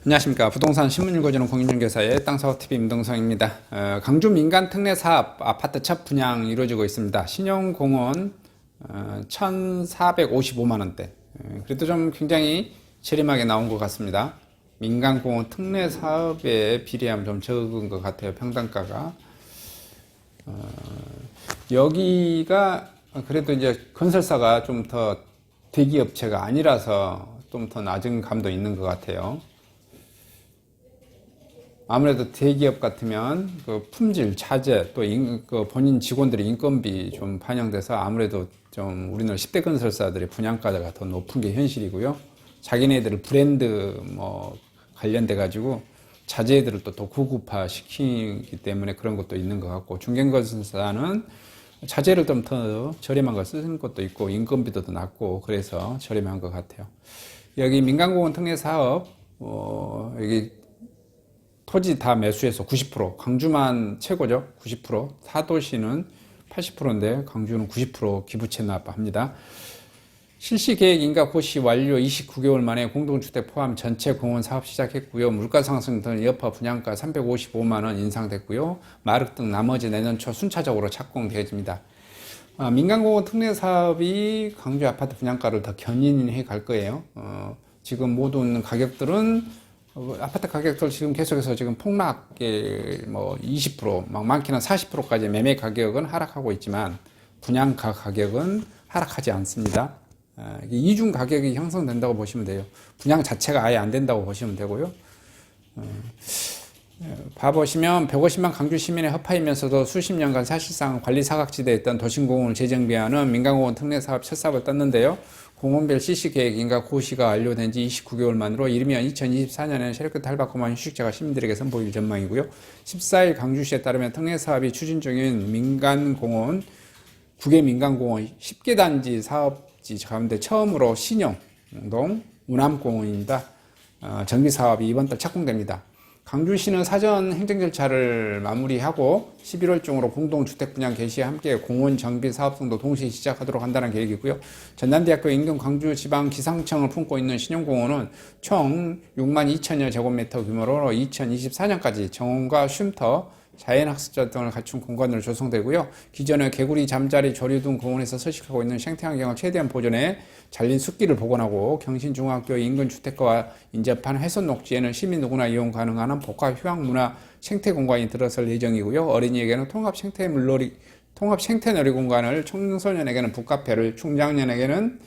안녕하십니까. 부동산 신문 읽어주는 공인중개사의 땅사업TV 임동성입니다. 강주 민간 특례 사업 아파트 첫 분양 이루어지고 있습니다. 신용공원 1,455만원대. 그래도 좀 굉장히 저렴하게 나온 것 같습니다. 민간공원 특례 사업에 비례하면 좀 적은 것 같아요. 평당가가. 여기가 그래도 이제 건설사가 좀 더 대기업체가 아니라서 좀 더 낮은 감도 있는 것 같아요. 아무래도 대기업 같으면 그 품질, 자재, 또 그 본인 직원들의 인건비 좀 반영돼서 아무래도 좀 우리나라 10대 건설사들의 분양가가 더 높은 게 현실이고요. 자기네들 브랜드 뭐 관련돼 가지고 자재들을 또 더 고급화 시키기 때문에 그런 것도 있는 것 같고, 중견건설사는 자재를 좀 더 저렴한 걸 쓰는 것도 있고 인건비도 더 낮고 그래서 저렴한 것 같아요. 여기 민간공원 특례 사업 여기 토지 다 매수해서 90%, 광주만 최고죠. 90%, 타도시는 80%인데 광주는 90% 기부채 납부합니다. 실시계획 인가 고시 완료 29개월 만에 공동주택 포함 전체 공원 사업 시작했고요. 물가 상승 등 여파 분양가 355만원 인상됐고요. 마륵 등 나머지 내년 초 순차적으로 착공되어집니다. 민간공원 특례 사업이 광주 아파트 분양가를 더 견인해 갈 거예요. 지금 모든 가격들은 아파트 가격들 지금 계속해서 지금 폭락에 뭐 20%, 막 많게는 40%까지 매매 가격은 하락하고 있지만 분양가 가격은 하락하지 않습니다. 이중 가격이 형성된다고 보시면 돼요. 분양 자체가 아예 안 된다고 보시면 되고요. 봐보시면 150만 강주 시민의 허파이면서도 수십 년간 사실상 관리 사각지대에 있던 도심공원을 재정비하는 민간공원 특례 사업 첫 사업을 떴는데요. 공원별 CC계획 인가 고시가 완료된 지 29개월 만으로 이르면 2024년에는 세력 끝 할바꿈한 휴식자가 시민들에게 선보일 전망이고요. 14일 강주시에 따르면 특례 사업이 추진 중인 민간공원 9개 민간공원 10개 단지 사업지 가운데 처음으로 신영동 운암공원입니다. 정비 사업이 이번 달 착공됩니다. 강주시는 사전 행정 절차를 마무리하고 11월 중으로 공동주택 분양 개시에 함께 공원 정비 사업 등도 동시에 시작하도록 한다는 계획이고요. 전남대학교 인근 광주지방기상청을 품고 있는 신용공원은 총 6만 2천여 제곱미터 규모로 2024년까지 정원과 쉼터, 자연학습자 등을 갖춘 공간으로 조성되고요. 기존의 개구리, 잠자리, 조류 등 공원에서 서식하고 있는 생태환경을 최대한 보존해 잘린 숲길을 복원하고 경신중학교 인근 주택가와 인접한 훼손 녹지에는 시민 누구나 이용 가능한 복합 휴양문화 생태 공간이 들어설 예정이고요. 어린이에게는 통합 생태놀이 공간을, 청소년에게는 북카페를, 중장년에게는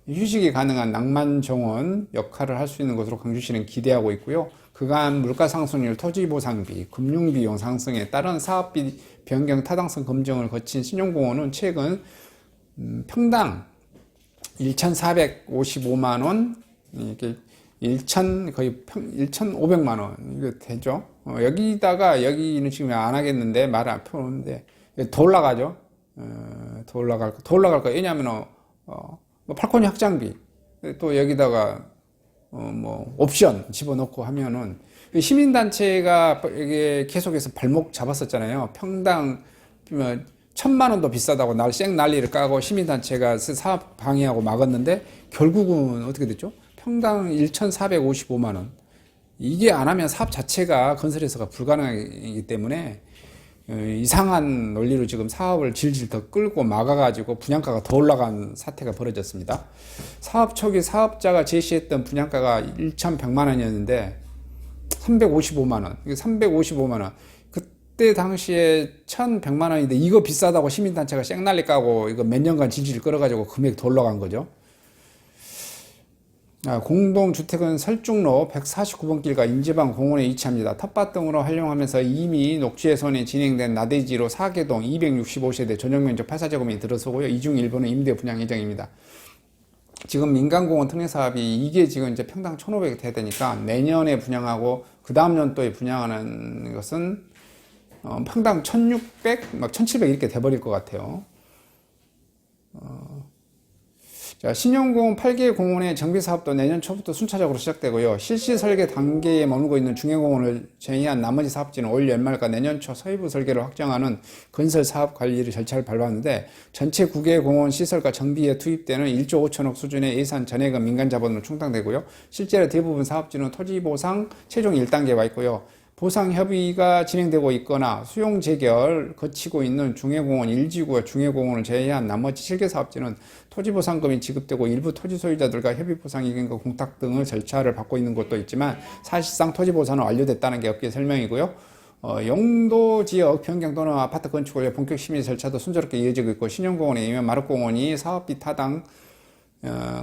휴식이 가능한 낭만정원 역할을 할 수 있는 것으로 강주시는 기대하고 있고요. 그간 물가상승률, 토지보상비, 금융비용 상승에 따른 사업비 변경 타당성 검증을 거친 신용공원은 최근 평당 1,455만원, 이게 1,500만원, 이거 되죠? 여기는 지금 안 하겠는데, 말을 안 펴놓는데, 더 올라가죠? 더 올라갈 거. 왜냐면, 팔코니 확장비, 또 여기다가, 옵션 집어넣고 하면은, 시민단체가 이게 계속해서 발목 잡았었잖아요. 평당, 1,000만원도 비싸다고 쌩 난리를 까고 시민단체가 사업 방해하고 막았는데, 결국은 어떻게 됐죠? 평당 1,455만원. 이게 안 하면 사업 자체가 건설에서가 불가능하기 때문에, 이상한 논리로 지금 사업을 질질 더 끌고 막아가지고 분양가가 더 올라간 사태가 벌어졌습니다. 사업 초기 사업자가 제시했던 분양가가 1,100만 원이었는데 355만 원. 이게 355만 원. 그때 당시에 1,100만 원인데 이거 비싸다고 시민단체가 쌩난리 까고 이거 몇 년간 질질 끌어가지고 금액이 더 올라간 거죠. 공동주택은 설중로 149번 길과 인제방 공원에 위치합니다. 텃밭 등으로 활용하면서 이미 녹지훼손이 진행된 나대지로 4개동 265세대 전용면적 84제곱米들어서고요. 이 중 일부는 임대 분양 예정입니다. 지금 민간공원 특례사업이 이게 지금 이제 평당 1,500이 돼야 되니까 내년에 분양하고 그 다음 년도에 분양하는 것은 평당 1,600, 막 1,700 이렇게 돼버릴 것 같아요. 자, 신용공원 8개 공원의 정비 사업도 내년 초부터 순차적으로 시작되고요. 실시 설계 단계에 머물고 있는 중해공원을 제외한 나머지 사업지는 올 연말과 내년 초 서해부 설계를 확정하는 건설 사업 관리 절차를 밟았는데 전체 9개 공원 시설과 정비에 투입되는 1조 5천억 수준의 예산 전액은 민간 자본으로 충당되고요. 실제로 대부분 사업지는 토지 보상 최종 1단계에 와 있고요. 보상 협의가 진행되고 있거나 수용 재결 거치고 있는 중해공원 1지구와 중해공원을 제외한 나머지 7개 사업지는 토지보상금이 지급되고 일부 토지 소유자들과 협의보상이익인과 공탁 등의 절차를 받고 있는 곳도 있지만 사실상 토지보상은 완료됐다는 게 업계 설명이고요. 용도 지역 변경 또는 아파트 건축을 위해 본격 심의 절차도 순조롭게 이어지고 있고 신용공원에 이면 마룻공원이 사업비 타당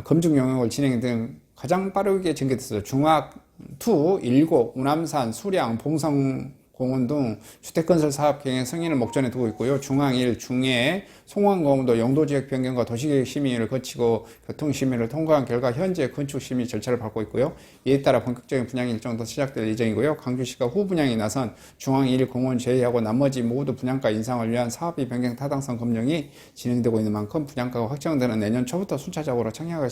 검증 영역을 진행 등 가장 빠르게 전개됐어요. 중학2, 일곡, 우남산, 수량, 봉성공원 등 주택건설 사업 계획 승인을 목전에 두고 있고요. 중앙1, 중해, 송환공원도 용도지역 변경과 도시계획 심의를 거치고 교통심의를 통과한 결과 현재 건축심의 절차를 밟고 있고요. 이에 따라 본격적인 분양 일정도 시작될 예정이고요. 강주시가 후 분양에 나선 중앙1 공원 제외하고 나머지 모두 분양가 인상을 위한 사업비 변경 타당성 검증이 진행되고 있는 만큼 분양가가 확정되는 내년 초부터 순차적으로 청약을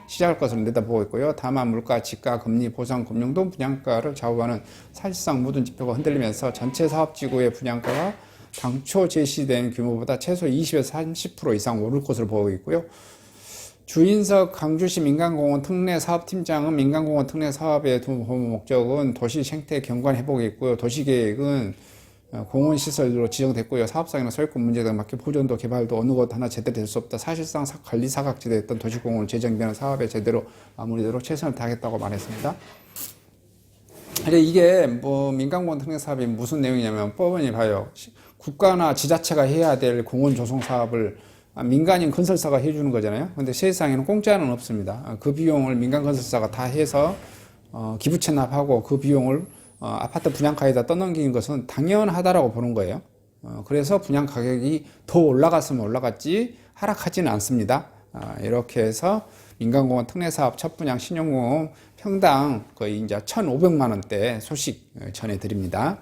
시작할 것으로 내다보고 있고요. 다만 물가, 지가, 금리, 보상, 금융 등 분양가를 좌우하는 사실상 모든 지표가 흔들리면서 전체 사업지구의 분양가가 당초 제시된 규모보다 최소 20에서 30% 이상 오를 것으로 보고 있고요. 주인석 강주시 민간공원 특례 사업팀장은 민간공원 특례 사업의 두 목적은 도시 생태 경관 회복에 있고요. 도시계획은 공원시설로 지정됐고요. 사업상이나 소유권 문제 등 막혀 보존도 개발도 어느 것 하나 제대로 될 수 없다. 사실상 관리 사각지대였던 도시공원 재정비하는 사업에 제대로 마무리되도록 최선을 다하겠다고 말했습니다. 근데 이게 뭐 민간공원 특례 사업이 무슨 내용이냐면 법원이 봐요. 국가나 지자체가 해야 될 공원 조성 사업을 민간인 건설사가 해주는 거잖아요. 근데 세상에는 공짜는 없습니다. 그 비용을 민간 건설사가 다 해서 기부 체납하고 그 비용을 아파트 분양가에다 떠넘긴 것은 당연하다라고 보는 거예요. 그래서 분양 가격이 더 올라갔으면 올라갔지 하락하지는 않습니다. 이렇게 해서 민간공원 특례사업 첫 분양 신용공원 평당 거의 이제 1,500만 원대 소식 전해드립니다.